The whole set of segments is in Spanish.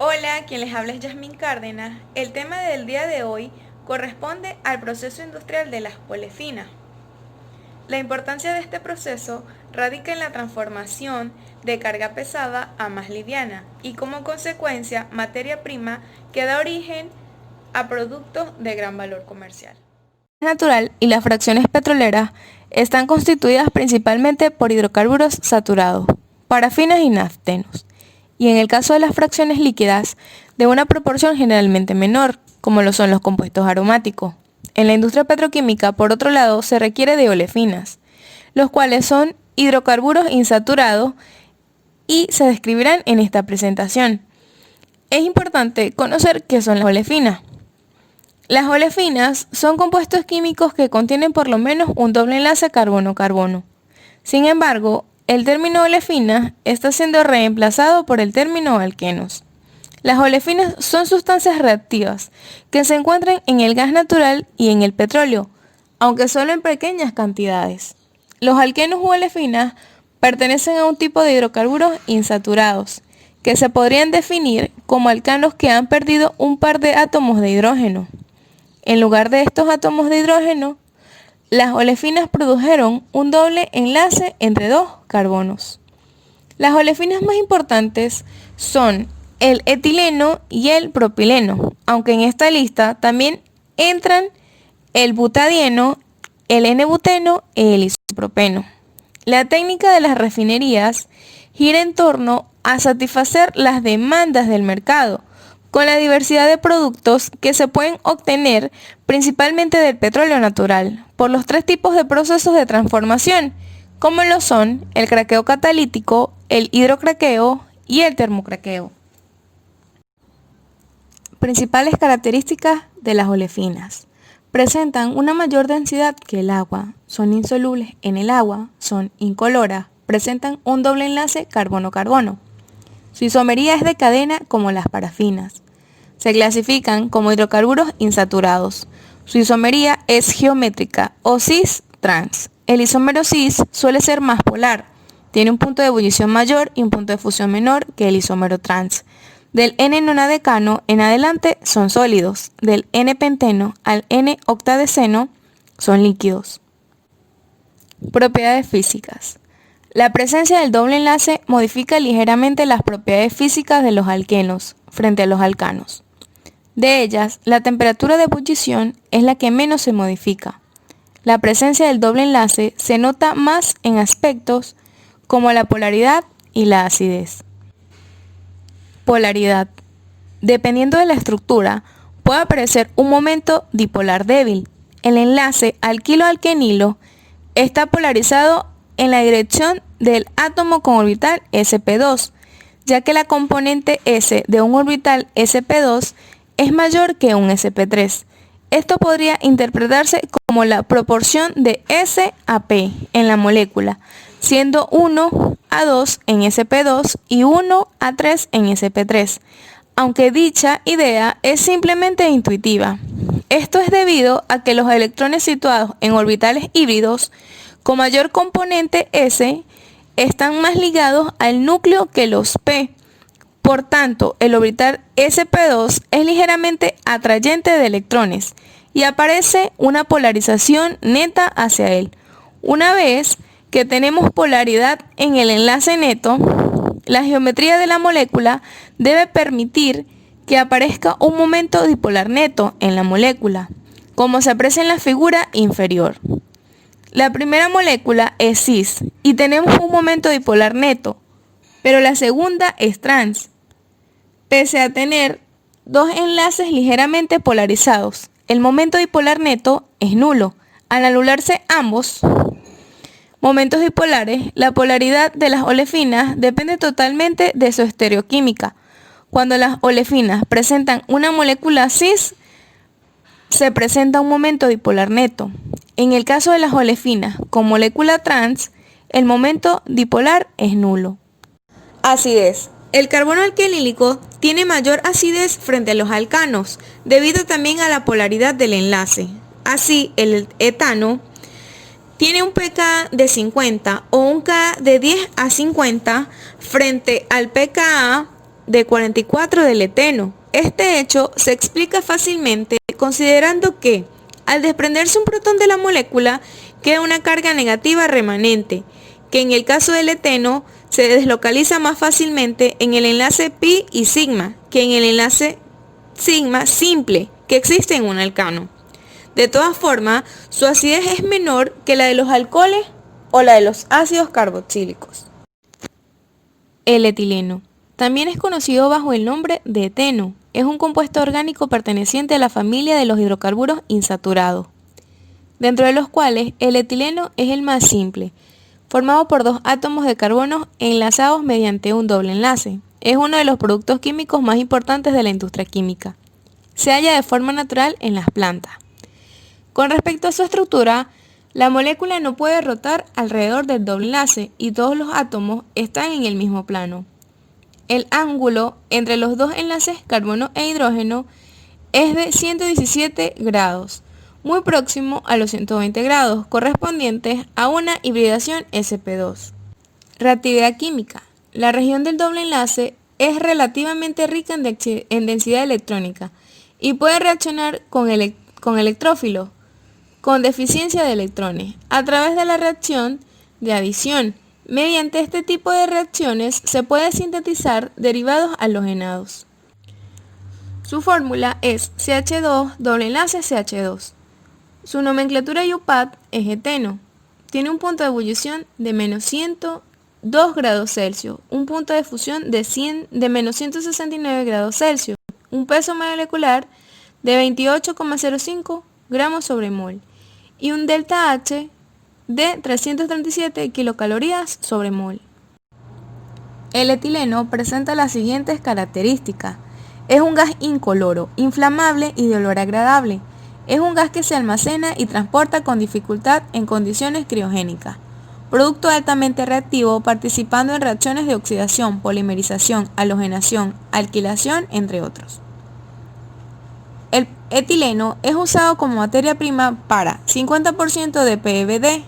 Hola, quien les habla es Yasmín Cárdenas. El tema del día de hoy corresponde al proceso industrial de las olefinas. La importancia de este proceso radica en la transformación de carga pesada a más liviana y como consecuencia materia prima que da origen a productos de gran valor comercial. Natural y las fracciones petroleras están constituidas principalmente por hidrocarburos saturados, parafinas y naftenos, y en el caso de las fracciones líquidas, de una proporción generalmente menor, como lo son los compuestos aromáticos. En la industria petroquímica, por otro lado, se requiere de olefinas, los cuales son hidrocarburos insaturados y se describirán en esta presentación. Es importante conocer qué son las olefinas. Las olefinas son compuestos químicos que contienen por lo menos un doble enlace carbono-carbono. Sin embargo, el término olefina está siendo reemplazado por el término alquenos. Las olefinas son sustancias reactivas que se encuentran en el gas natural y en el petróleo, aunque solo en pequeñas cantidades. Los alquenos u olefinas pertenecen a un tipo de hidrocarburos insaturados, que se podrían definir como alcanos que han perdido un par de átomos de hidrógeno. En lugar de estos átomos de hidrógeno, las olefinas produjeron un doble enlace entre dos carbonos. Las olefinas más importantes son el etileno y el propileno, aunque en esta lista también entran el butadieno, el N-buteno y el isopropeno. La técnica de las refinerías gira en torno a satisfacer las demandas del mercado, con la diversidad de productos que se pueden obtener principalmente del petróleo natural, por los tres tipos de procesos de transformación, como lo son el craqueo catalítico, el hidrocraqueo y el termocraqueo. Principales características de las olefinas. Presentan una mayor densidad que el agua, son insolubles en el agua, son incoloras, presentan un doble enlace carbono-carbono. Su isomería es de cadena como las parafinas. Se clasifican como hidrocarburos insaturados. Su isomería es geométrica o cis-trans. El isómero cis suele ser más polar. Tiene un punto de ebullición mayor y un punto de fusión menor que el isómero trans. Del N-nonadecano en adelante son sólidos. Del N-penteno al N-octadeceno son líquidos. Propiedades físicas. La presencia del doble enlace modifica ligeramente las propiedades físicas de los alquenos frente a los alcanos. De ellas, la temperatura de ebullición es la que menos se modifica. La presencia del doble enlace se nota más en aspectos como la polaridad y la acidez. Polaridad. Dependiendo de la estructura, puede aparecer un momento dipolar débil. El enlace alquilo-alquenilo está polarizado en la dirección del átomo con orbital sp2, ya que la componente S de un orbital sp2 es mayor que un sp3. Esto podría interpretarse como la proporción de S a P en la molécula, siendo 1 a 2 en sp2 y 1 a 3 en sp3, aunque dicha idea es simplemente intuitiva. Esto es debido a que los electrones situados en orbitales híbridos con mayor componente S están más ligados al núcleo que los P. Por tanto, el orbital sp2 es ligeramente atrayente de electrones y aparece una polarización neta hacia él. Una vez que tenemos polaridad en el enlace neto, la geometría de la molécula debe permitir que aparezca un momento dipolar neto en la molécula, como se aprecia en la figura inferior. La primera molécula es cis y tenemos un momento dipolar neto, pero la segunda es trans. Pese a tener dos enlaces ligeramente polarizados, el momento dipolar neto es nulo. Al anularse ambos momentos dipolares, la polaridad de las olefinas depende totalmente de su estereoquímica. Cuando las olefinas presentan una molécula cis, se presenta un momento dipolar neto. En el caso de las olefinas con molécula trans, el momento dipolar es nulo. Acidez. El carbono alquilínico tiene mayor acidez frente a los alcanos, debido también a la polaridad del enlace. Así, el etano tiene un pK de 50 o un Ka de 10 a 50 frente al pKa de 44 del eteno. Este hecho se explica fácilmente considerando que, al desprenderse un protón de la molécula, queda una carga negativa remanente, que en el caso del eteno se deslocaliza más fácilmente en el enlace pi y sigma que en el enlace sigma simple que existe en un alcano. De todas formas, su acidez es menor que la de los alcoholes o la de los ácidos carboxílicos. El etileno también es conocido bajo el nombre de eteno. Es un compuesto orgánico perteneciente a la familia de los hidrocarburos insaturados, dentro de los cuales el etileno es el más simple, formado por dos átomos de carbono enlazados mediante un doble enlace. Es uno de los productos químicos más importantes de la industria química. Se halla de forma natural en las plantas. Con respecto a su estructura, la molécula no puede rotar alrededor del doble enlace y todos los átomos están en el mismo plano. El ángulo entre los dos enlaces carbono e hidrógeno es de 117 grados, muy próximo a los 120 grados, correspondientes a una hibridación sp2. Reactividad química. La región del doble enlace es relativamente rica en densidad electrónica y puede reaccionar con electrófilos con deficiencia de electrones a través de la reacción de adición. Mediante este tipo de reacciones se puede sintetizar derivados halogenados. Su fórmula es CH2 doble enlace CH2. Su nomenclatura IUPAC es eteno. Tiene un punto de ebullición de menos 102 grados Celsius, un punto de fusión de menos 169 grados Celsius, un peso molecular de 28,05 gramos sobre mol y un delta H de 337 kilocalorías sobre mol. El etileno presenta las siguientes características. Es un gas incoloro, inflamable y de olor agradable. Es un gas que se almacena y transporta con dificultad en condiciones criogénicas. Producto altamente reactivo participando en reacciones de oxidación, polimerización, halogenación, alquilación, entre otros. El etileno es usado como materia prima para 50% de PVD,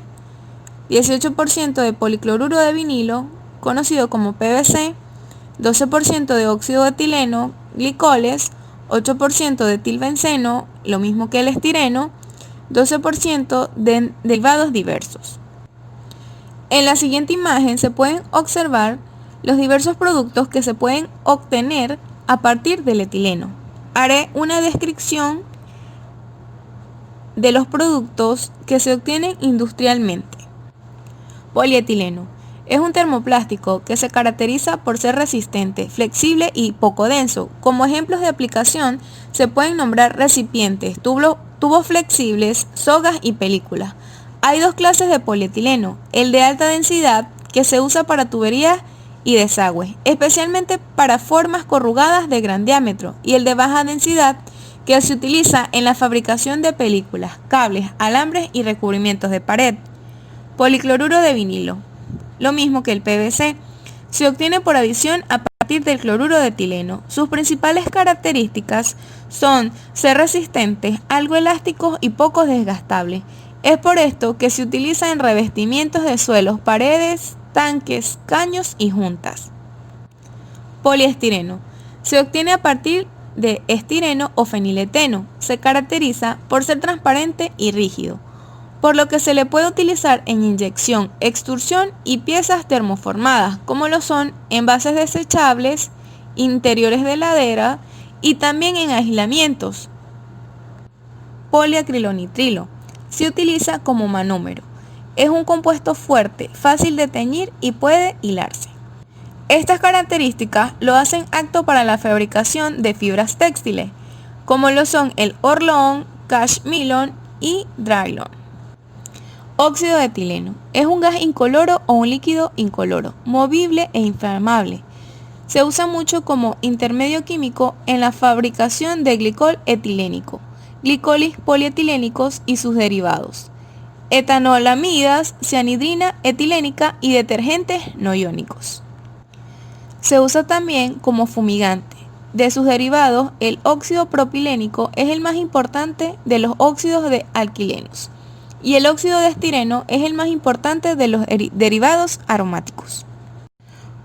18% de policloruro de vinilo, conocido como PVC, 12% de óxido de etileno, glicoles, 8% de etilbenceno, lo mismo que el estireno, 12% de derivados diversos. En la siguiente imagen se pueden observar los diversos productos que se pueden obtener a partir del etileno. Haré una descripción de los productos que se obtienen industrialmente. Polietileno. Es un termoplástico que se caracteriza por ser resistente, flexible y poco denso. Como ejemplos de aplicación se pueden nombrar recipientes, tubos flexibles, sogas y películas. Hay dos clases de polietileno, el de alta densidad que se usa para tuberías y desagües, especialmente para formas corrugadas de gran diámetro, y el de baja densidad que se utiliza en la fabricación de películas, cables, alambres y recubrimientos de pared. Policloruro de vinilo. Lo mismo que el PVC, se obtiene por adición a partir del cloruro de etileno. Sus principales características son ser resistentes, algo elásticos y poco desgastables. Es por esto que se utiliza en revestimientos de suelos, paredes, tanques, caños y juntas. Poliestireno. Se obtiene a partir de estireno o fenileteno. Se caracteriza por ser transparente y rígido, por lo que se le puede utilizar en inyección, extrusión y piezas termoformadas, como lo son envases desechables, interiores de heladera y también en aislamientos. Poliacrilonitrilo. Se utiliza como manómero. Es un compuesto fuerte, fácil de teñir y puede hilarse. Estas características lo hacen apto para la fabricación de fibras textiles, como lo son el Orlon, Cashmilon y Drylon. Óxido de etileno. Es un gas incoloro o un líquido incoloro, movible e inflamable. Se usa mucho como intermedio químico en la fabricación de glicol etilénico, glicolis polietilénicos y sus derivados, etanolamidas, cianhidrina etilénica y detergentes no iónicos. Se usa también como fumigante. De sus derivados, el óxido propilénico es el más importante de los óxidos de alquilenos y el óxido de estireno es el más importante de los derivados aromáticos.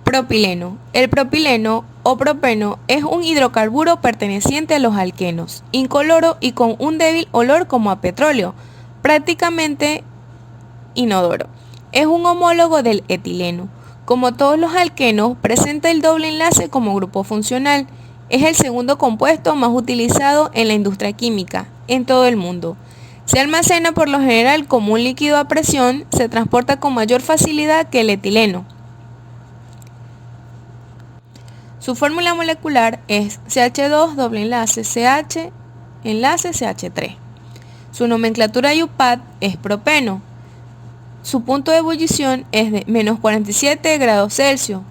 Propileno. El propileno o propeno es un hidrocarburo perteneciente a los alquenos, incoloro y con un débil olor como a petróleo, prácticamente inodoro. Es un homólogo del etileno. Como todos los alquenos, presenta el doble enlace como grupo funcional. Es el segundo compuesto más utilizado en la industria química en todo el mundo. Se almacena por lo general como un líquido a presión, se transporta con mayor facilidad que el etileno. Su fórmula molecular es CH2 doble enlace CH enlace CH3. Su nomenclatura IUPAC es propeno. Su punto de ebullición es de menos 47 grados Celsius.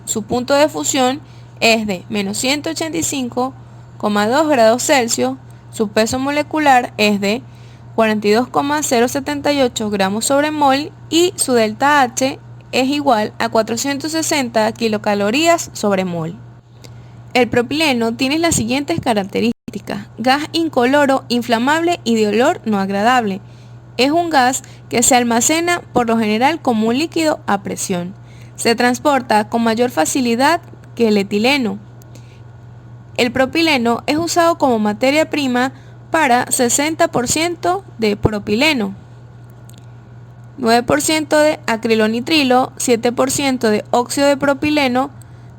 Su punto de fusión es de menos 185,2 grados Celsius. Su peso molecular es de 42,078 gramos sobre mol y su delta H es igual a 460 kilocalorías sobre mol. El propileno tiene las siguientes características: gas incoloro, inflamable y de olor no agradable. Es un gas que se almacena por lo general como un líquido a presión. Se transporta con mayor facilidad que el etileno. El propileno es usado como materia prima para 60% de propileno, 9% de acrilonitrilo, 7% de óxido de propileno,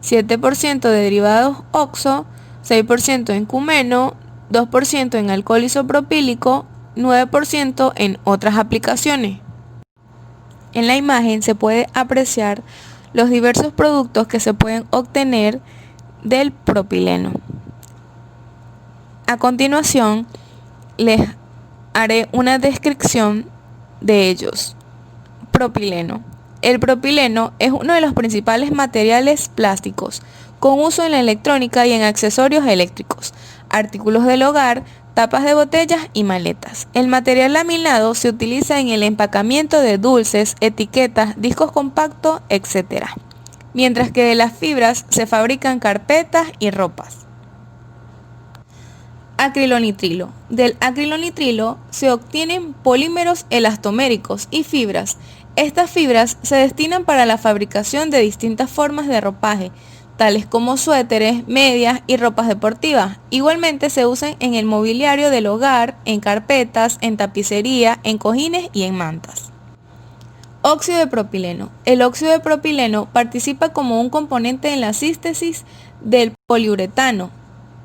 7% de derivados oxo, 6% en cumeno, 2% en alcohol isopropílico, 9% en otras aplicaciones. En la imagen se puede apreciar los diversos productos que se pueden obtener del propileno. A continuación, les haré una descripción de ellos. Propileno. El propileno es uno de los principales materiales plásticos, con uso en la electrónica y en accesorios eléctricos, artículos del hogar, tapas de botellas y maletas. El material laminado se utiliza en el empacamiento de dulces, etiquetas, discos compactos, etc. Mientras que de las fibras se fabrican carpetas y ropas. Acrilonitrilo. Del acrilonitrilo se obtienen polímeros elastoméricos y fibras. Estas fibras se destinan para la fabricación de distintas formas de ropaje, tales como suéteres, medias y ropas deportivas. Igualmente se usan en el mobiliario del hogar, en carpetas, en tapicería, en cojines y en mantas. Óxido de propileno. El óxido de propileno participa como un componente en la síntesis del poliuretano.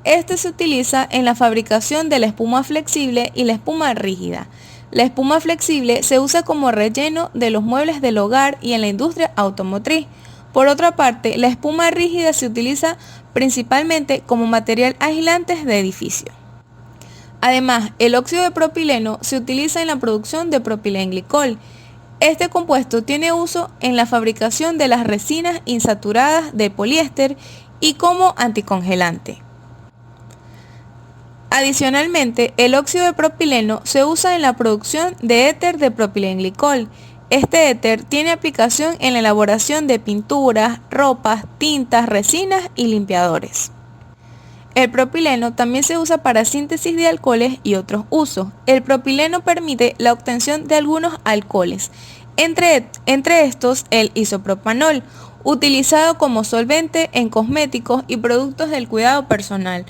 Este se utiliza en la fabricación de la espuma flexible y la espuma rígida. La espuma flexible se usa como relleno de los muebles del hogar y en la industria automotriz. Por otra parte, la espuma rígida se utiliza principalmente como material aislante de edificio. Además, el óxido de propileno se utiliza en la producción de propilenglicol. Este compuesto tiene uso en la fabricación de las resinas insaturadas de poliéster y como anticongelante. Adicionalmente, el óxido de propileno se usa en la producción de éter de propilenglicol. Este éter tiene aplicación en la elaboración de pinturas, ropas, tintas, resinas y limpiadores. El propileno también se usa para síntesis de alcoholes y otros usos. El propileno permite la obtención de algunos alcoholes, entre estos el isopropanol, utilizado como solvente en cosméticos y productos del cuidado personal.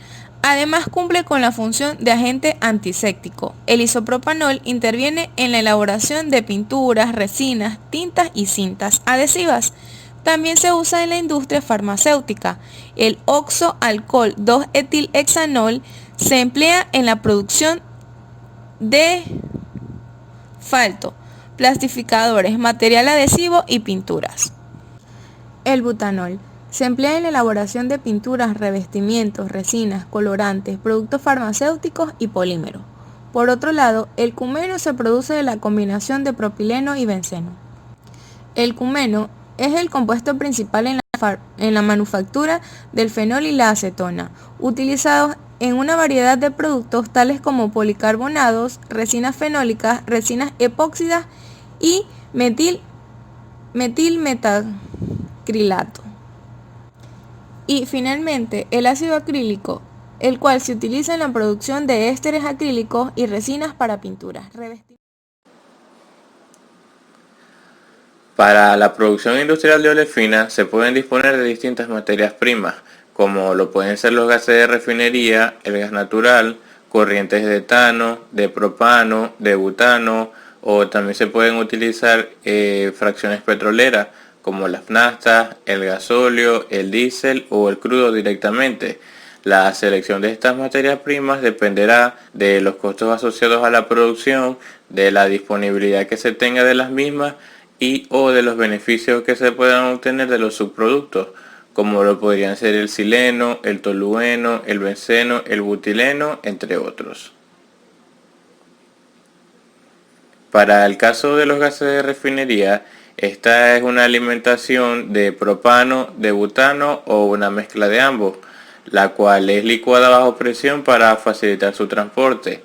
Además cumple con la función de agente antiséptico. El isopropanol interviene en la elaboración de pinturas, resinas, tintas y cintas adhesivas. También se usa en la industria farmacéutica. El oxoalcohol 2-etilhexanol se emplea en la producción de falto, plastificadores, material adhesivo y pinturas. El butanol se emplea en la elaboración de pinturas, revestimientos, resinas, colorantes, productos farmacéuticos y polímeros. Por otro lado, el cumeno se produce de la combinación de propileno y benceno. El cumeno es el compuesto principal en la manufactura del fenol y la acetona, utilizados en una variedad de productos tales como policarbonados, resinas fenólicas, resinas epóxidas y metilmetacrilato. Y finalmente, el ácido acrílico, el cual se utiliza en la producción de ésteres acrílicos y resinas para pinturas. Para la producción industrial de olefina se pueden disponer de distintas materias primas, como lo pueden ser los gases de refinería, el gas natural, corrientes de etano, de propano, de butano, o también se pueden utilizar fracciones petroleras como las naftas, el gasóleo, el diésel o el crudo directamente. La selección de estas materias primas dependerá de los costos asociados a la producción, de la disponibilidad que se tenga de las mismas y o de los beneficios que se puedan obtener de los subproductos, como lo podrían ser el sileno, el tolueno, el benceno, el butileno, entre otros. Para el caso de los gases de refinería, esta es una alimentación de propano, de butano o una mezcla de ambos, la cual es licuada bajo presión para facilitar su transporte.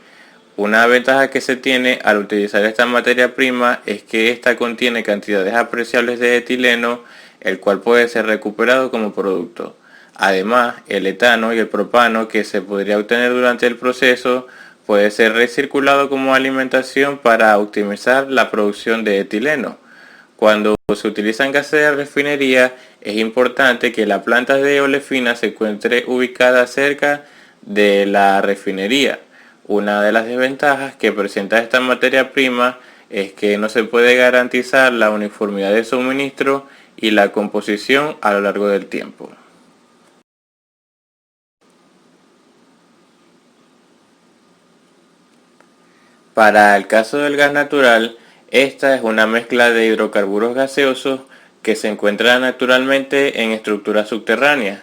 Una ventaja que se tiene al utilizar esta materia prima es que esta contiene cantidades apreciables de etileno, el cual puede ser recuperado como producto. Además, el etano y el propano que se podría obtener durante el proceso puede ser recirculado como alimentación para optimizar la producción de etileno. Cuando se utilizan gases de refinería, es importante que la planta de olefina se encuentre ubicada cerca de la refinería. Una de las desventajas que presenta esta materia prima es que no se puede garantizar la uniformidad de suministro y la composición a lo largo del tiempo. Para el caso del gas natural, esta es una mezcla de hidrocarburos gaseosos que se encuentra naturalmente en estructuras subterráneas.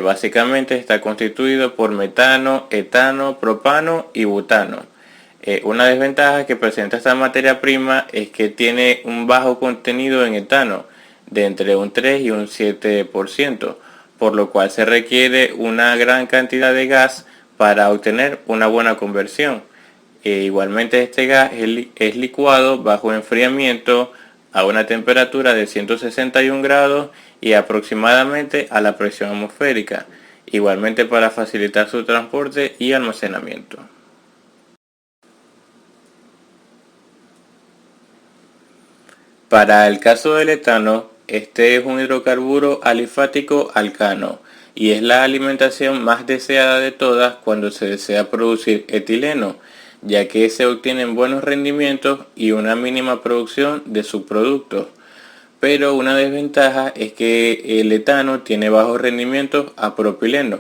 Básicamente está constituido por metano, etano, propano y butano. Una desventaja que presenta esta materia prima es que tiene un bajo contenido en etano, de entre un 3 y un 7%, por lo cual se requiere una gran cantidad de gas para obtener una buena conversión. Igualmente este gas es licuado bajo enfriamiento a una temperatura de 161 grados y aproximadamente a la presión atmosférica, igualmente para facilitar su transporte y almacenamiento. Para el caso del etano, este es un hidrocarburo alifático alcano y es la alimentación más deseada de todas cuando se desea producir etileno, ya que se obtienen buenos rendimientos y una mínima producción de subproductos. Pero una desventaja es que el etano tiene bajos rendimientos a propileno,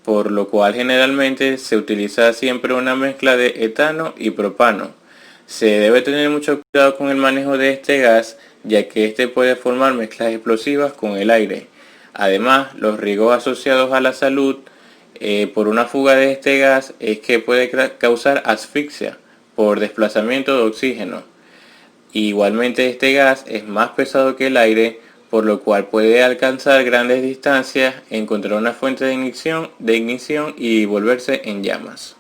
por lo cual generalmente se utiliza siempre una mezcla de etano y propano. Se debe tener mucho cuidado con el manejo de este gas, ya que este puede formar mezclas explosivas con el aire. Además, los riesgos asociados a la salud por una fuga de este gas es que puede causar asfixia por desplazamiento de oxígeno. Igualmente este gas es más pesado que el aire, por lo cual puede alcanzar grandes distancias, encontrar una fuente de ignición y volverse en llamas.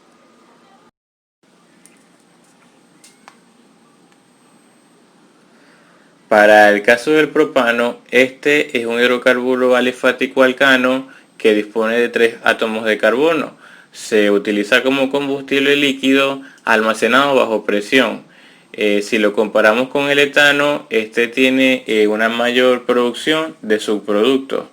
Para el caso del propano, este es un hidrocarburo alifático alcano que dispone de 3 átomos de carbono. Se utiliza como combustible líquido almacenado bajo presión. Si lo comparamos con el etano, este tiene una mayor producción de subproductos.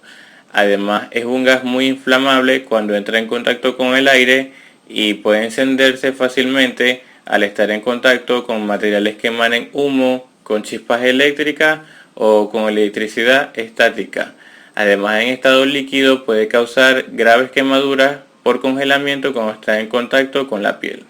Además, es un gas muy inflamable cuando entra en contacto con el aire y puede encenderse fácilmente al estar en contacto con materiales que emanen humo, con chispas eléctricas o con electricidad estática. Además, en estado líquido puede causar graves quemaduras por congelamiento cuando está en contacto con la piel.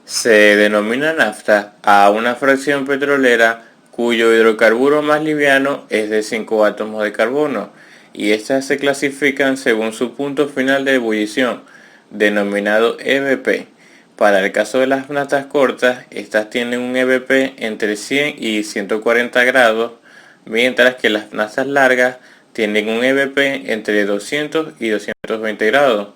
Se denomina nafta a una fracción petrolera cuyo hidrocarburo más liviano es de 5 átomos de carbono y estas se clasifican según su punto final de ebullición, denominado EBP. Para el caso de las naftas cortas, estas tienen un EBP entre 100 y 140 grados, mientras que las naftas largas tienen un EBP entre 200 y 220 grados.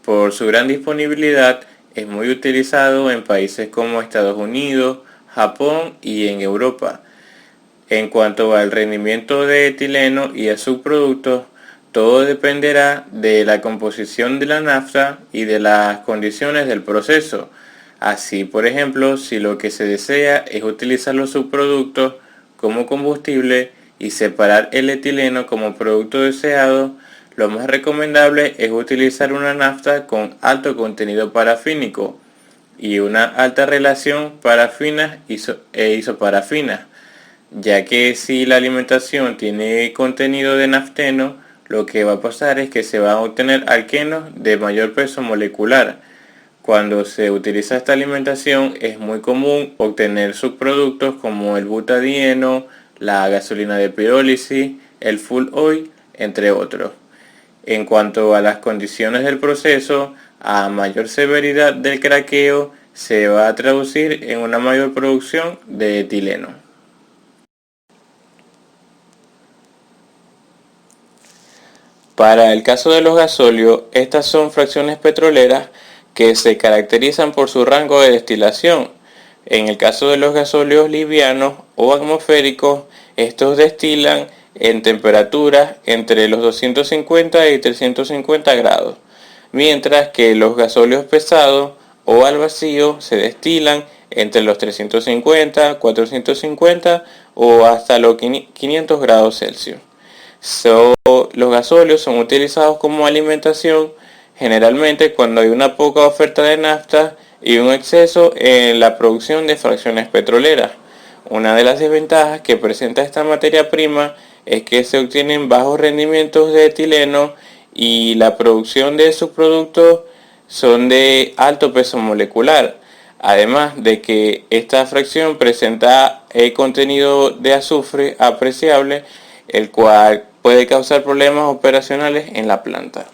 Por su gran disponibilidad, es muy utilizado en países como Estados Unidos, Japón y en Europa. En cuanto al rendimiento de etileno y a subproductos, todo dependerá de la composición de la nafta y de las condiciones del proceso. Así, por ejemplo, si lo que se desea es utilizar los subproductos, como combustible y separar el etileno como producto deseado, lo más recomendable es utilizar una nafta con alto contenido parafínico y una alta relación parafinas e isoparafinas, ya que si la alimentación tiene contenido de nafteno, lo que va a pasar es que se van a obtener alquenos de mayor peso molecular. Cuando se utiliza esta alimentación es muy común obtener subproductos como el butadieno, la gasolina de pirólisis, el fuel oil, entre otros. En cuanto a las condiciones del proceso, a mayor severidad del craqueo se va a traducir en una mayor producción de etileno. Para el caso de los gasóleos, estas son fracciones petroleras que se caracterizan por su rango de destilación. En el caso de los gasóleos livianos o atmosféricos, estos destilan en temperaturas entre los 250 y 350 grados, mientras que los gasóleos pesados o al vacío se destilan entre los 350, 450 o hasta los 500 grados Celsius. Los gasóleos son utilizados como alimentación generalmente cuando hay una poca oferta de nafta y un exceso en la producción de fracciones petroleras. Una de las desventajas que presenta esta materia prima es que se obtienen bajos rendimientos de etileno y la producción de subproductos son de alto peso molecular, además de que esta fracción presenta contenido de azufre apreciable, el cual puede causar problemas operacionales en la planta.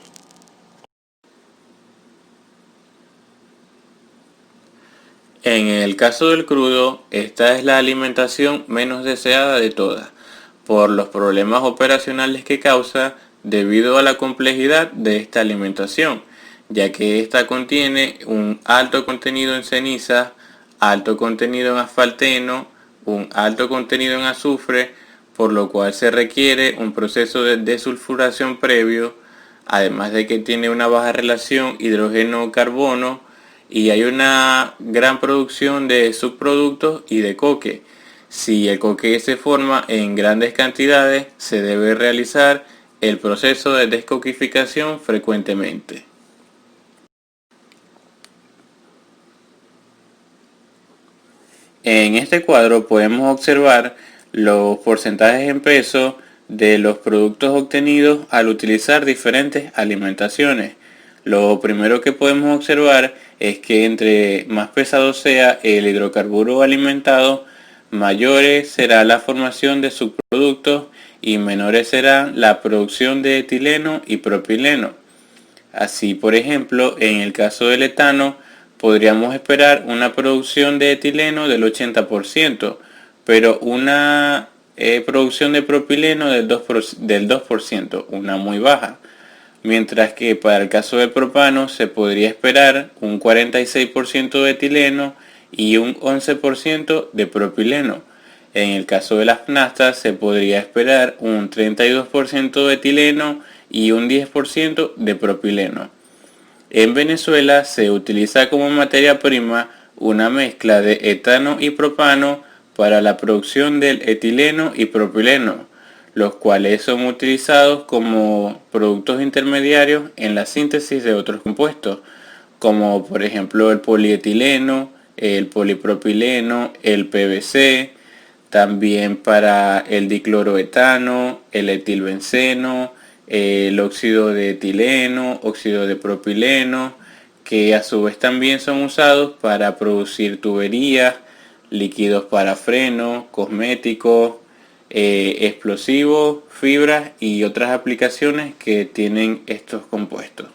En el caso del crudo, esta es la alimentación menos deseada de todas, por los problemas operacionales que causa debido a la complejidad de esta alimentación, ya que esta contiene un alto contenido en ceniza, alto contenido en asfalteno, un alto contenido en azufre, por lo cual se requiere un proceso de desulfuración previo, además de que tiene una baja relación hidrógeno-carbono y hay una gran producción de subproductos y de coque. Si el coque se forma en grandes cantidades, se debe realizar el proceso de descoquificación frecuentemente. En este cuadro podemos observar los porcentajes en peso de los productos obtenidos al utilizar diferentes alimentaciones. Lo primero que podemos observar es que entre más pesado sea el hidrocarburo alimentado, mayores será la formación de subproductos y menores será la producción de etileno y propileno. Así, por ejemplo, en el caso del etano, podríamos esperar una producción de etileno del 80%, pero una producción de propileno del 2%, una muy baja. Mientras que para el caso del propano se podría esperar un 46% de etileno y un 11% de propileno. En el caso de las naftas se podría esperar un 32% de etileno y un 10% de propileno. En Venezuela se utiliza como materia prima una mezcla de etano y propano para la producción del etileno y propileno, los cuales son utilizados como productos intermediarios en la síntesis de otros compuestos, como por ejemplo el polietileno, el polipropileno, el PVC, también para el dicloroetano, el etilbenceno, el óxido de etileno, óxido de propileno, que a su vez también son usados para producir tuberías, líquidos para freno, cosméticos, explosivos, fibras y otras aplicaciones que tienen estos compuestos.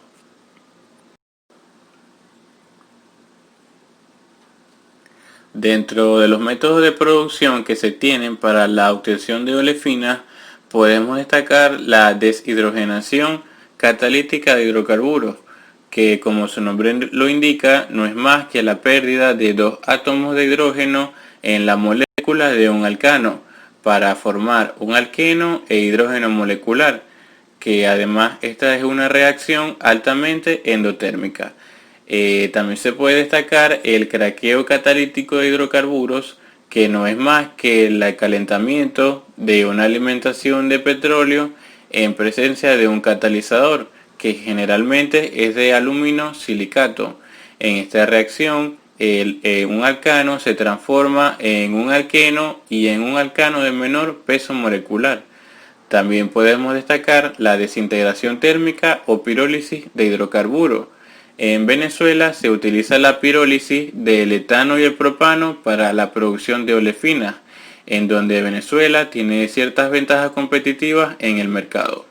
Dentro de los métodos de producción que se tienen para la obtención de olefinas, podemos destacar la deshidrogenación catalítica de hidrocarburos, que como su nombre lo indica, no es más que la pérdida de dos átomos de hidrógeno en la molécula de un alcano para formar un alqueno e hidrógeno molecular, que además esta es una reacción altamente endotérmica. También se puede destacar el craqueo catalítico de hidrocarburos, que no es más que el calentamiento de una alimentación de petróleo en presencia de un catalizador, que generalmente es de aluminio silicato. En esta reacción, un alcano se transforma en un alqueno y en un alcano de menor peso molecular. También podemos destacar la desintegración térmica o pirólisis de hidrocarburos. En Venezuela se utiliza la pirólisis del etano y el propano para la producción de olefinas, en donde Venezuela tiene ciertas ventajas competitivas en el mercado.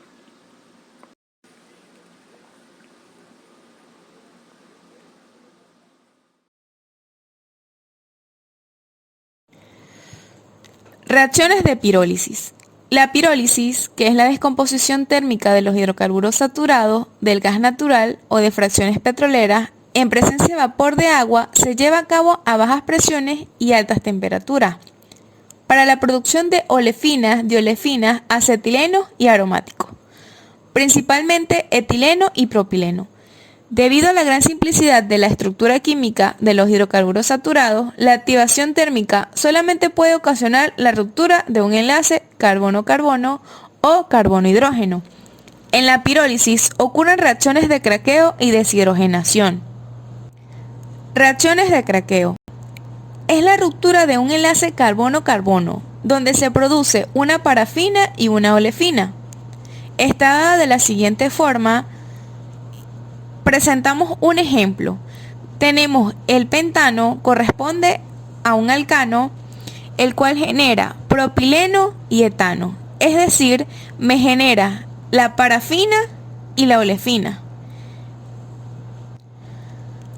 Reacciones de pirólisis. La pirólisis, que es la descomposición térmica de los hidrocarburos saturados, del gas natural o de fracciones petroleras, en presencia de vapor de agua, se lleva a cabo a bajas presiones y altas temperaturas, para la producción de olefinas, diolefinas, acetilenos y aromáticos, principalmente etileno y propileno. Debido a la gran simplicidad de la estructura química de los hidrocarburos saturados, la activación térmica solamente puede ocasionar la ruptura de un enlace carbono-carbono o carbono-hidrógeno. En la pirólisis ocurren reacciones de craqueo y deshidrogenación. Reacciones de craqueo. Es la ruptura de un enlace carbono-carbono, donde se produce una parafina y una olefina. Está dada de la siguiente forma. Presentamos un ejemplo. Tenemos el pentano, corresponde a un alcano, el cual genera propileno y etano. Es decir, me genera la parafina y la olefina.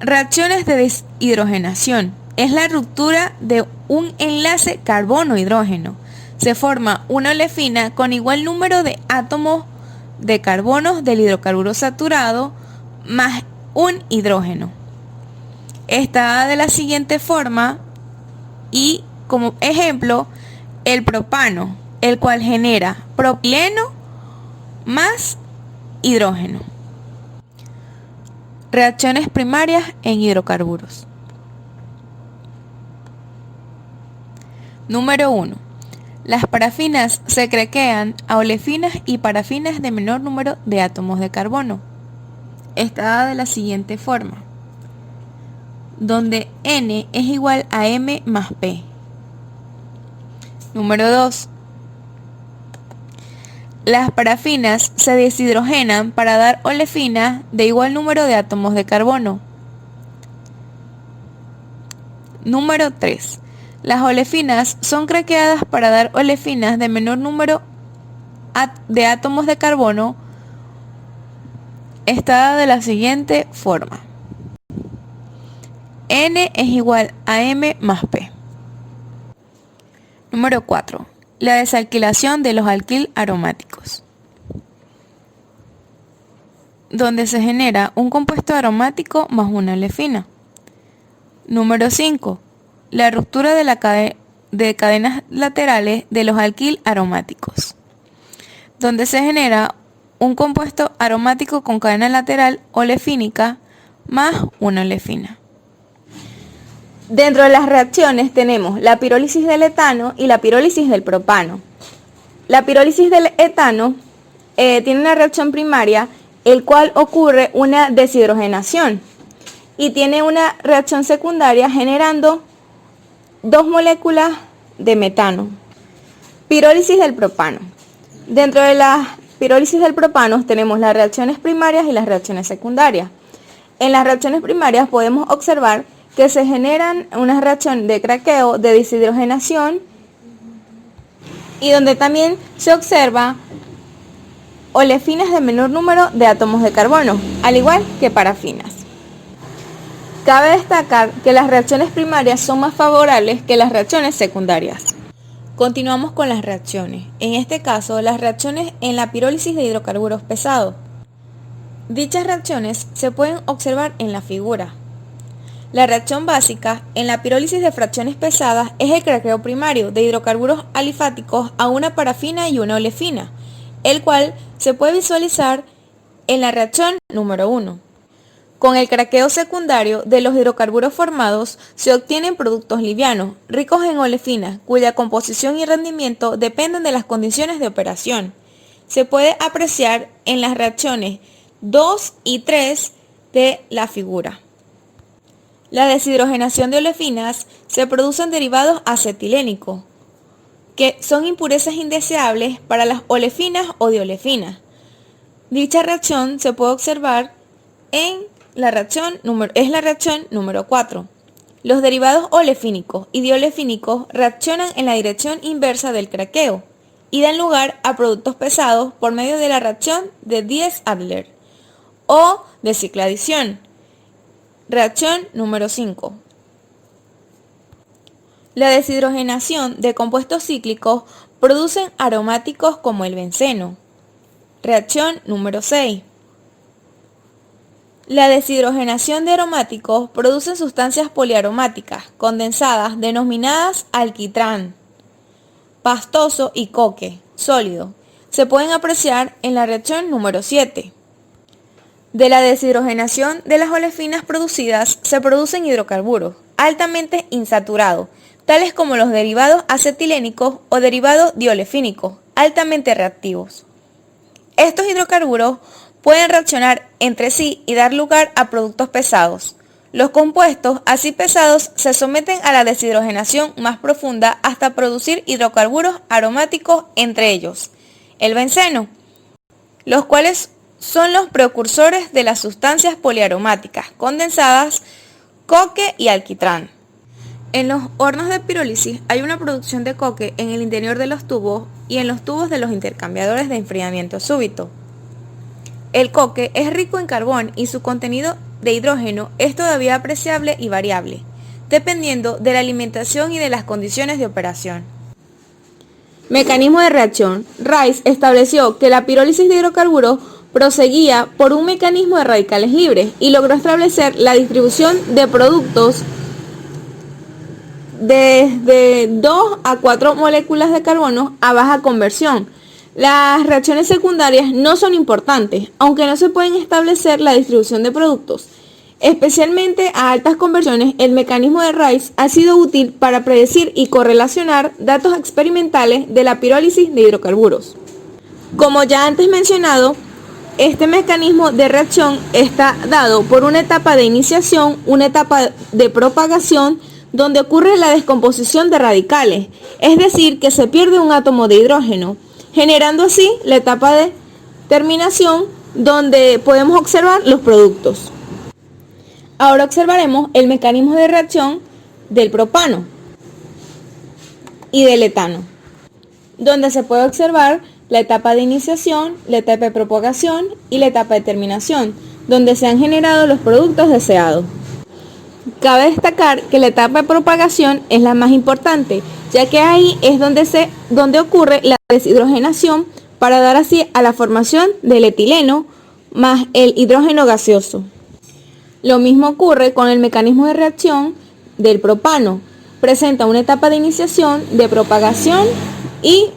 Reacciones de deshidrogenación. Es la ruptura de un enlace carbono-hidrógeno. Se forma una olefina con igual número de átomos de carbonos del hidrocarburo saturado más un hidrógeno. Está de la siguiente forma y como ejemplo el propano, el cual genera propileno más hidrógeno. Reacciones primarias en hidrocarburos. Número 1. Las parafinas se craquean a olefinas y parafinas de menor número de átomos de carbono. Está dada de la siguiente forma, donde N es igual a M más P. Número 2. Las parafinas se deshidrogenan para dar olefinas de igual número de átomos de carbono. Número 3. Las olefinas son craqueadas para dar olefinas de menor número de átomos de carbono. Está dada de la siguiente forma. N es igual a M más P. Número 4. La desalquilación de los alquil aromáticos, donde se genera un compuesto aromático más una olefina. Número 5. La ruptura de cadenas laterales de los alquil aromáticos, donde se genera un compuesto aromático con cadena lateral olefínica más una olefina. Dentro de las reacciones tenemos la pirólisis del etano y la pirólisis del propano. La pirólisis del etano tiene una reacción primaria, el cual ocurre una deshidrogenación, y tiene una reacción secundaria generando dos moléculas de metano. Pirólisis del propano. Dentro de las pirólisis del propano tenemos las reacciones primarias y las reacciones secundarias. En las reacciones primarias podemos observar que se generan una reacción de craqueo, de deshidrogenación, y donde también se observa olefinas de menor número de átomos de carbono, al igual que parafinas. Cabe destacar que las reacciones primarias son más favorables que las reacciones secundarias. Continuamos con las reacciones. En este caso, las reacciones en la pirólisis de hidrocarburos pesados. Dichas reacciones se pueden observar en la figura. La reacción básica en la pirólisis de fracciones pesadas es el craqueo primario de hidrocarburos alifáticos a una parafina y una olefina, el cual se puede visualizar en la reacción número 1. Con el craqueo secundario de los hidrocarburos formados se obtienen productos livianos, ricos en olefinas, cuya composición y rendimiento dependen de las condiciones de operación. Se puede apreciar en las reacciones 2 y 3 de la figura. La deshidrogenación de olefinas se producen derivados acetilénicos, que son impurezas indeseables para las olefinas o diolefinas. Dicha reacción se puede observar en la reacción número 4. Los derivados olefínicos y diolefínicos reaccionan en la dirección inversa del craqueo y dan lugar a productos pesados por medio de la reacción de Diels-Adler o de cicloadición. Reacción número 5. La deshidrogenación de compuestos cíclicos producen aromáticos como el benceno. Reacción número 6. La deshidrogenación de aromáticos produce sustancias poliaromáticas condensadas denominadas alquitrán, pastoso y coque, sólido. Se pueden apreciar en la reacción número 7. De la deshidrogenación de las olefinas producidas se producen hidrocarburos altamente insaturados, tales como los derivados acetilénicos o derivados diolefínicos, altamente reactivos. Estos hidrocarburos pueden reaccionar entre sí y dar lugar a productos pesados. Los compuestos así pesados se someten a la deshidrogenación más profunda hasta producir hidrocarburos aromáticos, entre ellos el benceno, los cuales son los precursores de las sustancias poliaromáticas condensadas, coque y alquitrán. En los hornos de pirólisis hay una producción de coque en el interior de los tubos y en los tubos de los intercambiadores de enfriamiento súbito. El coque es rico en carbón y su contenido de hidrógeno es todavía apreciable y variable, dependiendo de la alimentación y de las condiciones de operación. Mecanismo de reacción. Rice estableció que la pirólisis de hidrocarburos proseguía por un mecanismo de radicales libres y logró establecer la distribución de productos desde 2 a 4 moléculas de carbono a baja conversión. Las reacciones secundarias no son importantes, aunque no se pueden establecer la distribución de productos. Especialmente a altas conversiones, el mecanismo de Rice ha sido útil para predecir y correlacionar datos experimentales de la pirólisis de hidrocarburos. Como ya antes mencionado, este mecanismo de reacción está dado por una etapa de iniciación, una etapa de propagación, donde ocurre la descomposición de radicales, es decir, que se pierde un átomo de hidrógeno, generando así la etapa de terminación, donde podemos observar los productos. Ahora observaremos el mecanismo de reacción del propano y del etano, donde se puede observar la etapa de iniciación, la etapa de propagación y la etapa de terminación, donde se han generado los productos deseados. Cabe destacar que la etapa de propagación es la más importante, ya que ahí es donde ocurre la deshidrogenación para dar así a la formación del etileno más el hidrógeno gaseoso. Lo mismo ocurre con el mecanismo de reacción del propano. Presenta una etapa de iniciación, de propagación y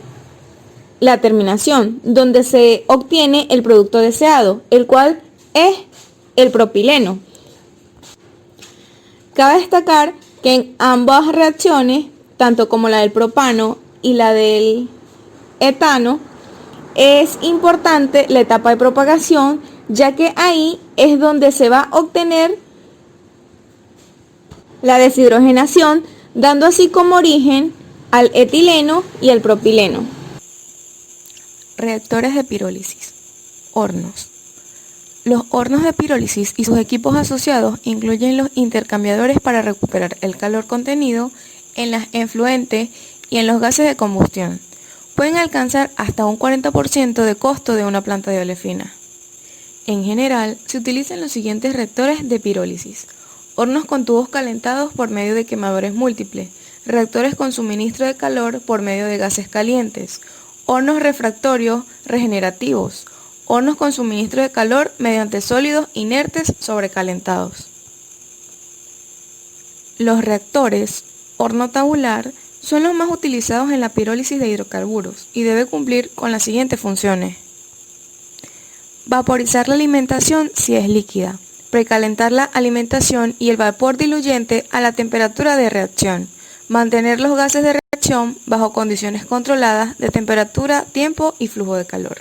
la terminación, donde se obtiene el producto deseado, el cual es el propileno. Cabe destacar que en ambas reacciones, tanto como la del propano y la del etano, es importante la etapa de propagación, ya que ahí es donde se va a obtener la deshidrogenación, dando así como origen al etileno y al propileno. Reactores de pirólisis. Hornos. Los hornos de pirólisis y sus equipos asociados incluyen los intercambiadores para recuperar el calor contenido en las efluentes y en los gases de combustión. Pueden alcanzar hasta un 40% de costo de una planta de olefina. En general, se utilizan los siguientes reactores de pirólisis: hornos con tubos calentados por medio de quemadores múltiples, reactores con suministro de calor por medio de gases calientes, hornos refractorios regenerativos, hornos con suministro de calor mediante sólidos inertes sobrecalentados. Los reactores horno tabular son los más utilizados en la pirólisis de hidrocarburos y debe cumplir con las siguientes funciones: vaporizar la alimentación si es líquida, precalentar la alimentación y el vapor diluyente a la temperatura de reacción. Mantener los gases de reacción bajo condiciones controladas de temperatura, tiempo y flujo de calor.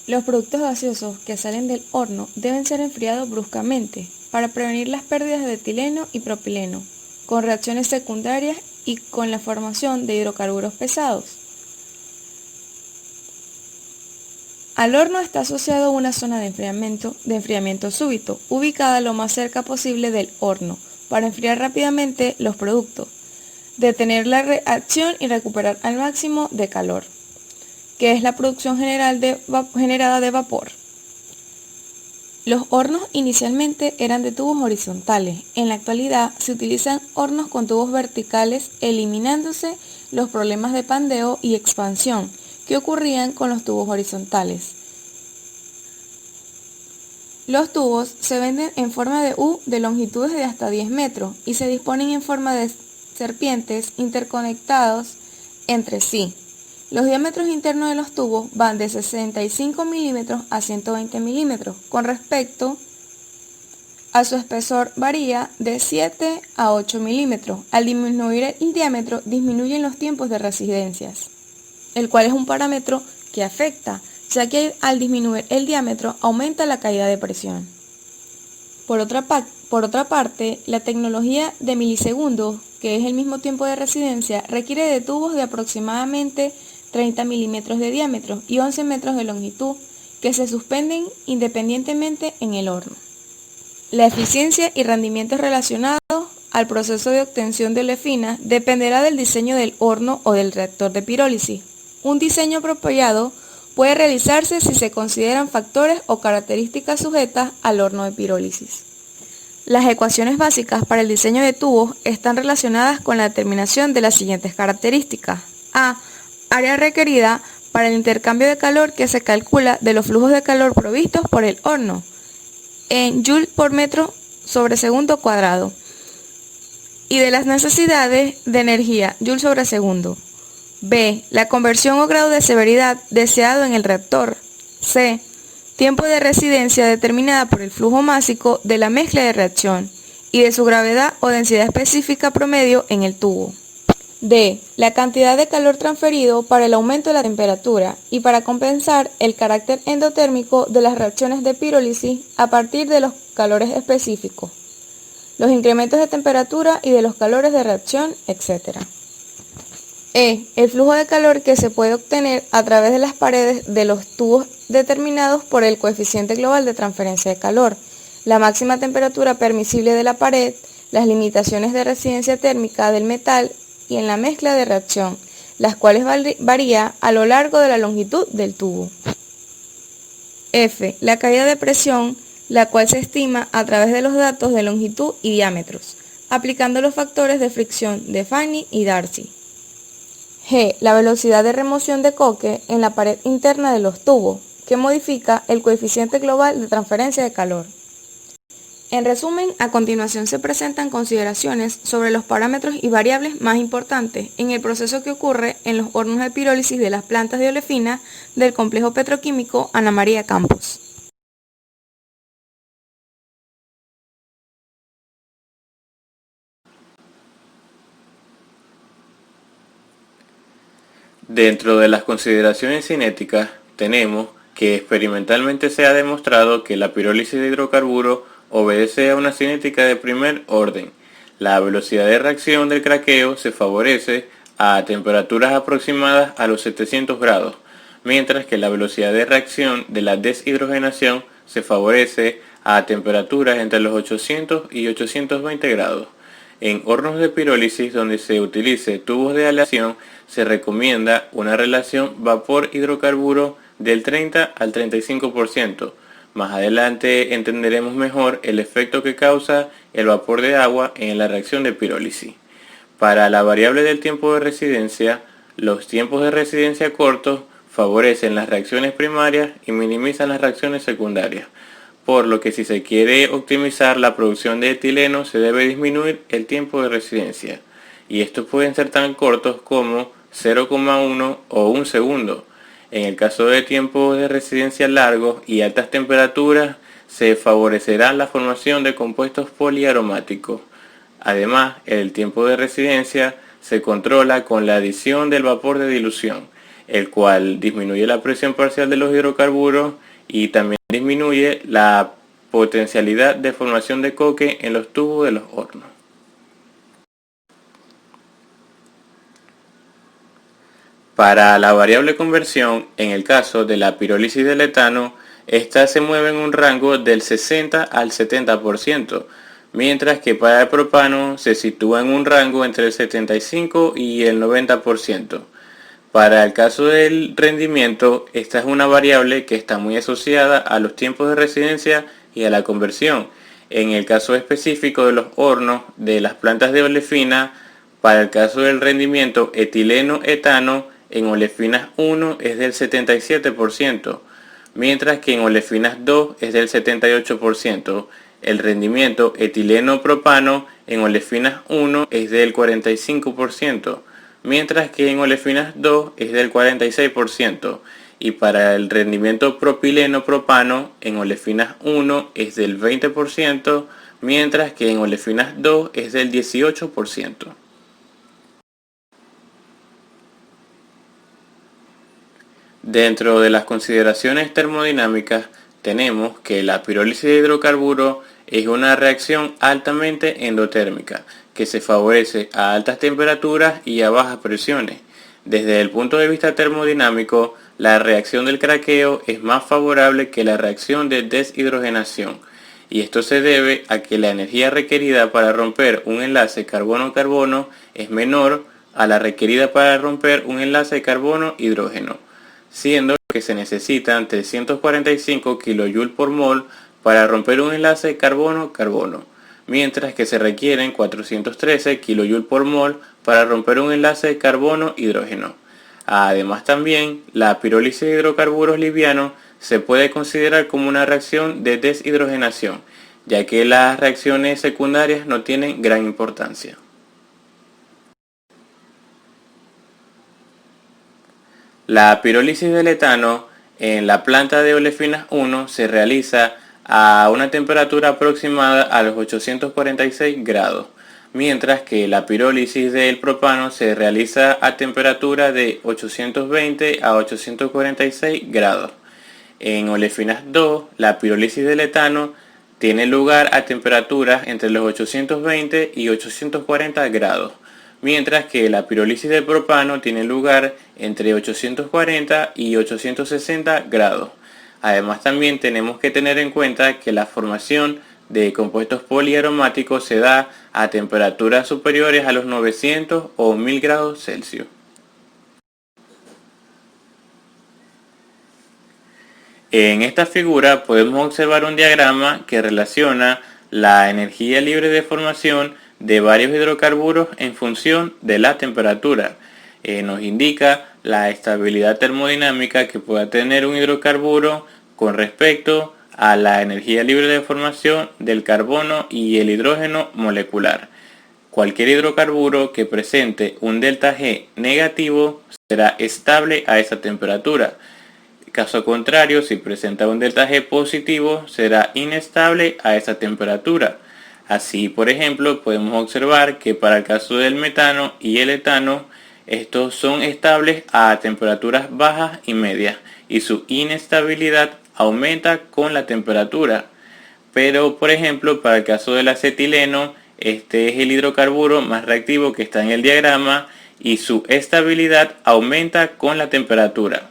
Los productos gaseosos que salen del horno deben ser enfriados bruscamente para prevenir las pérdidas de etileno y propileno, con reacciones secundarias y con la formación de hidrocarburos pesados. Al horno está asociado una zona de enfriamiento súbito, ubicada lo más cerca posible del horno, para enfriar rápidamente los productos, detener la reacción y recuperar al máximo de calor, que es la producción generada de vapor. Los hornos inicialmente eran de tubos horizontales. En la actualidad se utilizan hornos con tubos verticales, eliminándose los problemas de pandeo y expansión que ocurrían con los tubos horizontales. Los tubos se venden en forma de U de longitudes de hasta 10 metros y se disponen en forma de serpientes interconectados entre sí. Los diámetros internos de los tubos van de 65 milímetros a 120 milímetros. Con respecto a su espesor varía de 7 a 8 milímetros. Al disminuir el diámetro disminuyen los tiempos de resistencias, el cual es un parámetro que afecta, ya que al disminuir el diámetro aumenta la caída de presión. Por otra parte, la tecnología de milisegundos, que es el mismo tiempo de resistencia, requiere de tubos de aproximadamente 30 milímetros de diámetro y 11 metros de longitud, que se suspenden independientemente en el horno. La eficiencia y rendimiento relacionados al proceso de obtención de olefinas dependerá del diseño del horno o del reactor de pirólisis. Un diseño apropiado puede realizarse si se consideran factores o características sujetas al horno de pirólisis. Las ecuaciones básicas para el diseño de tubos están relacionadas con la determinación de las siguientes características. A. Área requerida para el intercambio de calor, que se calcula de los flujos de calor provistos por el horno en Joule por metro sobre segundo cuadrado, y de las necesidades de energía Joule sobre segundo. B. La conversión o grado de severidad deseado en el reactor. C. Tiempo de resistencia determinada por el flujo másico de la mezcla de reacción y de su gravedad o densidad específica promedio en el tubo. D. La cantidad de calor transferido para el aumento de la temperatura y para compensar el carácter endotérmico de las reacciones de pirólisis a partir de los calores específicos, los incrementos de temperatura y de los calores de reacción, etc. E. El flujo de calor que se puede obtener a través de las paredes de los tubos determinados por el coeficiente global de transferencia de calor, la máxima temperatura permisible de la pared, las limitaciones de resistencia térmica del metal y en la mezcla de reacción, las cuales varía a lo largo de la longitud del tubo. F. La caída de presión, la cual se estima a través de los datos de longitud y diámetros, aplicando los factores de fricción de Fanny y Darcy. G. La velocidad de remoción de coque en la pared interna de los tubos, que modifica el coeficiente global de transferencia de calor. En resumen, a continuación se presentan consideraciones sobre los parámetros y variables más importantes en el proceso que ocurre en los hornos de pirólisis de las plantas de olefinas del complejo petroquímico Ana María Campos. Dentro de las consideraciones cinéticas tenemos que experimentalmente se ha demostrado que la pirólisis de hidrocarburos obedece a una cinética de primer orden. La velocidad de reacción del craqueo se favorece a temperaturas aproximadas a los 700 grados, mientras que la velocidad de reacción de la deshidrogenación se favorece a temperaturas entre los 800 y 820 grados. En hornos de pirólisis donde se utilice tubos de aleación se recomienda una relación vapor-hidrocarburo del 30 al 35%. Más adelante entenderemos mejor el efecto que causa el vapor de agua en la reacción de pirólisis. Para la variable del tiempo de resistencia, los tiempos de resistencia cortos favorecen las reacciones primarias y minimizan las reacciones secundarias, por lo que si se quiere optimizar la producción de etileno se debe disminuir el tiempo de resistencia, y estos pueden ser tan cortos como 0,1 o 1 segundo. En el caso de tiempos de resistencia largos y altas temperaturas se favorecerá la formación de compuestos poliaromáticos. Además, el tiempo de residencia se controla con la adición del vapor de dilución, el cual disminuye la presión parcial de los hidrocarburos y también disminuye la potencialidad de formación de coque en los tubos de los hornos. Para la variable conversión, en el caso de la pirólisis del etano, esta se mueve en un rango del 60 al 70%, mientras que para el propano se sitúa en un rango entre el 75 y el 90%. Para el caso del rendimiento, esta es una variable que está muy asociada a los tiempos de residencia y a la conversión. En el caso específico de los hornos de las plantas de olefina, para el caso del rendimiento etileno-etano, en olefinas 1 es del 77%, mientras que en olefinas 2 es del 78%. El rendimiento etileno-propano en olefinas 1 es del 45%, mientras que en olefinas 2 es del 46%. Y para el rendimiento propileno-propano en olefinas 1 es del 20%, mientras que en olefinas 2 es del 18%. Dentro de las consideraciones termodinámicas tenemos que la pirólisis de hidrocarburos es una reacción altamente endotérmica que se favorece a altas temperaturas y a bajas presiones. Desde el punto de vista termodinámico, la reacción del craqueo es más favorable que la reacción de deshidrogenación, y esto se debe a que la energía requerida para romper un enlace carbono-carbono es menor a la requerida para romper un enlace carbono-hidrógeno, siendo que se necesitan 345 kJ por mol para romper un enlace carbono-carbono, mientras que se requieren 413 kJ por mol para romper un enlace carbono-hidrógeno. Además también, la pirólisis de hidrocarburos livianos se puede considerar como una reacción de deshidrogenación, ya que las reacciones secundarias no tienen gran importancia. La pirólisis del etano en la planta de olefinas 1 se realiza a una temperatura aproximada a los 846 grados, mientras que la pirólisis del propano se realiza a temperatura de 820 a 846 grados. En olefinas 2, la pirólisis del etano tiene lugar a temperaturas entre los 820 y 840 grados, mientras que la pirólisis del propano tiene lugar entre 840 y 860 grados. Además también tenemos que tener en cuenta que la formación de compuestos poliaromáticos se da a temperaturas superiores a los 900 o 1000 grados Celsius. En esta figura podemos observar un diagrama que relaciona la energía libre de formación de varios hidrocarburos en función de la temperatura. Nos indica la estabilidad termodinámica que pueda tener un hidrocarburo con respecto a la energía libre de formación del carbono y el hidrógeno molecular. Cualquier hidrocarburo que presente un delta G negativo será estable a esa temperatura. Caso contrario, si presenta un delta G positivo, será inestable a esa temperatura. Así, por ejemplo, podemos observar que para el caso del metano y el etano, estos son estables a temperaturas bajas y medias, y su inestabilidad aumenta con la temperatura. Pero, por ejemplo, para el caso del acetileno, este es el hidrocarburo más reactivo que está en el diagrama, y su estabilidad aumenta con la temperatura.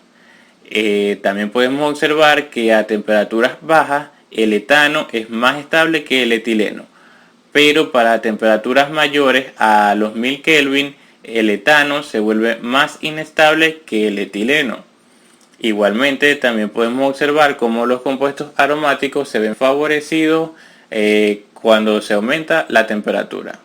También podemos observar que a temperaturas bajas el etano es más estable que el etileno, pero para temperaturas mayores a los 1000 Kelvin el etano se vuelve más inestable que el etileno. Igualmente también podemos observar cómo los compuestos aromáticos se ven favorecidos cuando se aumenta la temperatura.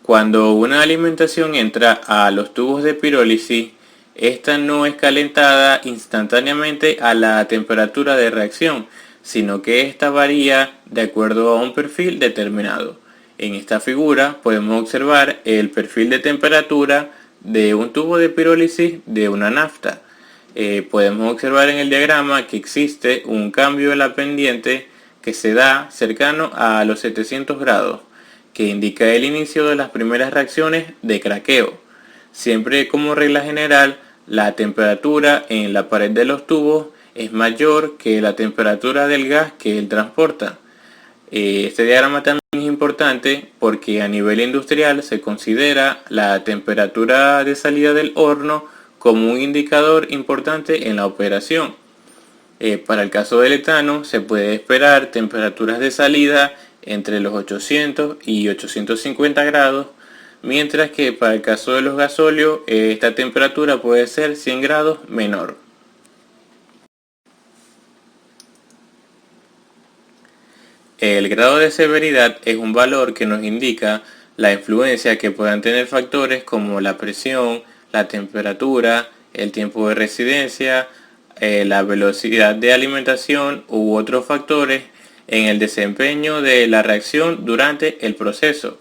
Cuando una alimentación entra a los tubos de pirólisis, esta no es calentada instantáneamente a la temperatura de reacción, sino que esta varía de acuerdo a un perfil determinado. En esta figura podemos observar el perfil de temperatura de un tubo de pirólisis de una nafta. podemos observar en el diagrama que existe un cambio de la pendiente que se da cercano a los 700 grados, que indica el inicio de las primeras reacciones de craqueo. Siempre como regla general, la temperatura en la pared de los tubos es mayor que la temperatura del gas que él transporta. Este diagrama también es importante porque a nivel industrial se considera la temperatura de salida del horno como un indicador importante en la operación. Para el caso del etano se puede esperar temperaturas de salida entre los 800 y 850 grados, mientras que para el caso de los gasóleos esta temperatura puede ser 100 grados menor. El grado de severidad es un valor que nos indica la influencia que puedan tener factores como la presión, la temperatura, el tiempo de residencia, la velocidad de alimentación u otros factores en el desempeño de la reacción durante el proceso.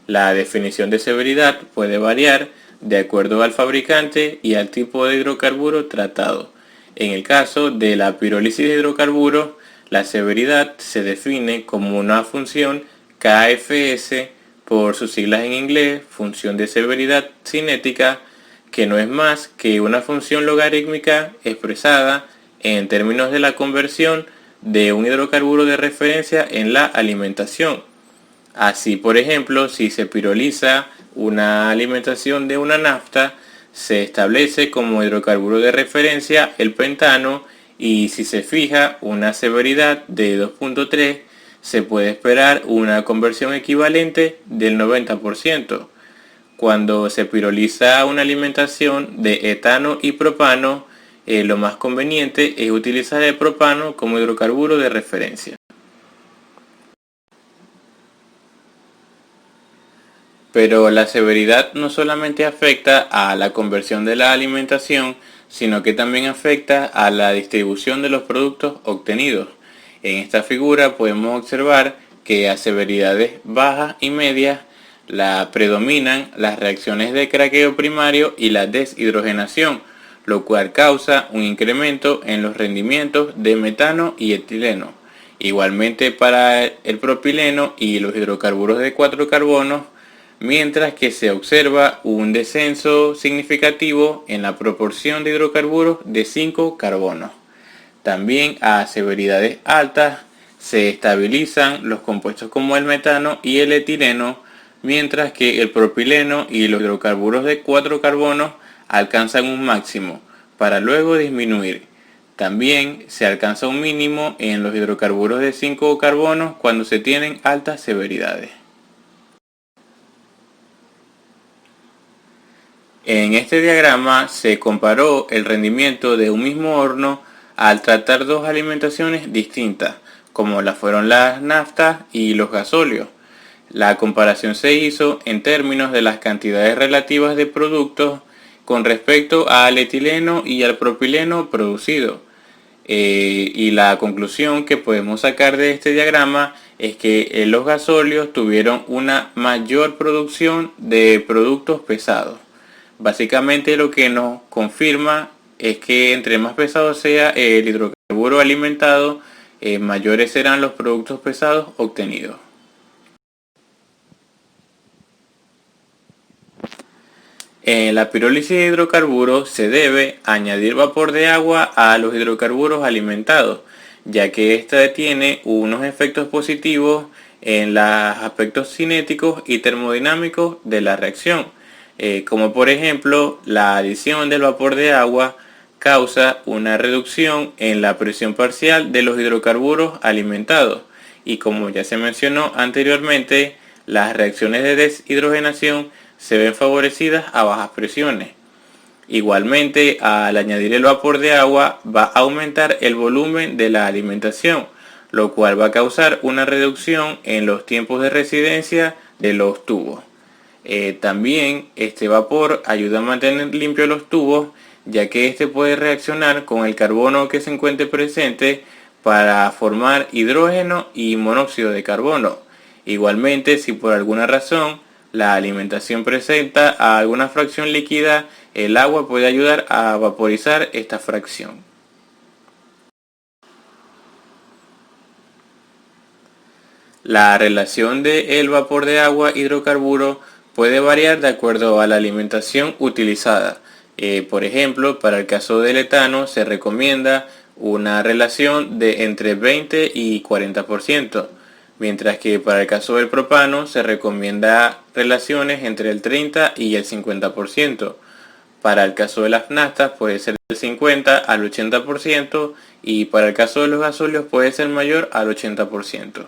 La definición de severidad puede variar de acuerdo al fabricante y al tipo de hidrocarburo tratado. En el caso de la pirólisis de hidrocarburos, la severidad se define como una función KFS por sus siglas en inglés, función de severidad cinética, que no es más que una función logarítmica expresada en términos de la conversión de un hidrocarburo de referencia en la alimentación. Así, por ejemplo, si se piroliza una alimentación de una nafta, se establece como hidrocarburo de referencia el pentano, y si se fija una severidad de 2.3, se puede esperar una conversión equivalente del 90%. Cuando se piroliza una alimentación de etano y propano, lo más conveniente es utilizar el propano como hidrocarburo de referencia. Pero la severidad no solamente afecta a la conversión de la alimentación, sino que también afecta a la distribución de los productos obtenidos. En esta figura podemos observar que a severidades bajas y medias predominan las reacciones de craqueo primario y la deshidrogenación, lo cual causa un incremento en los rendimientos de metano y etileno. Igualmente para el propileno y los hidrocarburos de 4 carbonos, mientras que se observa un descenso significativo en la proporción de hidrocarburos de 5 carbonos. También a severidades altas se estabilizan los compuestos como el metano y el etileno, mientras que el propileno y los hidrocarburos de 4 carbonos alcanzan un máximo para luego disminuir. También se alcanza un mínimo en los hidrocarburos de 5 carbonos cuando se tienen altas severidades. En este diagrama se comparó el rendimiento de un mismo horno al tratar dos alimentaciones distintas, como la fueron las naftas y los gasóleos. La comparación se hizo en términos de las cantidades relativas de productos con respecto al etileno y al propileno producido. Y la conclusión que podemos sacar de este diagrama es que los gasóleos tuvieron una mayor producción de productos pesados. Básicamente lo que nos confirma es que entre más pesado sea el hidrocarburo alimentado, mayores serán los productos pesados obtenidos. En la pirólisis de hidrocarburos se debe añadir vapor de agua a los hidrocarburos alimentados, ya que ésta tiene unos efectos positivos en los aspectos cinéticos y termodinámicos de la reacción, como por ejemplo la adición del vapor de agua causa una reducción en la presión parcial de los hidrocarburos alimentados, y como ya se mencionó anteriormente, las reacciones de deshidrogenación se ven favorecidas a bajas presiones. Igualmente, al añadir el vapor de agua va a aumentar el volumen de la alimentación, lo cual va a causar una reducción en los tiempos de residencia de los tubos. También este vapor ayuda a mantener limpios los tubos, ya que este puede reaccionar con el carbono que se encuentre presente para formar hidrógeno y monóxido de carbono. Igualmente, si por alguna razón la alimentación presenta a alguna fracción líquida, el agua puede ayudar a vaporizar esta fracción. La relación del vapor de agua-hidrocarburo puede variar de acuerdo a la alimentación utilizada. Por ejemplo, para el caso del etano se recomienda una relación de entre 20 y 40%, mientras que para el caso del propano se recomienda relaciones entre el 30 y el 50%. Para el caso de las naftas puede ser del 50 al 80% y para el caso de los gasóleos puede ser mayor al 80%.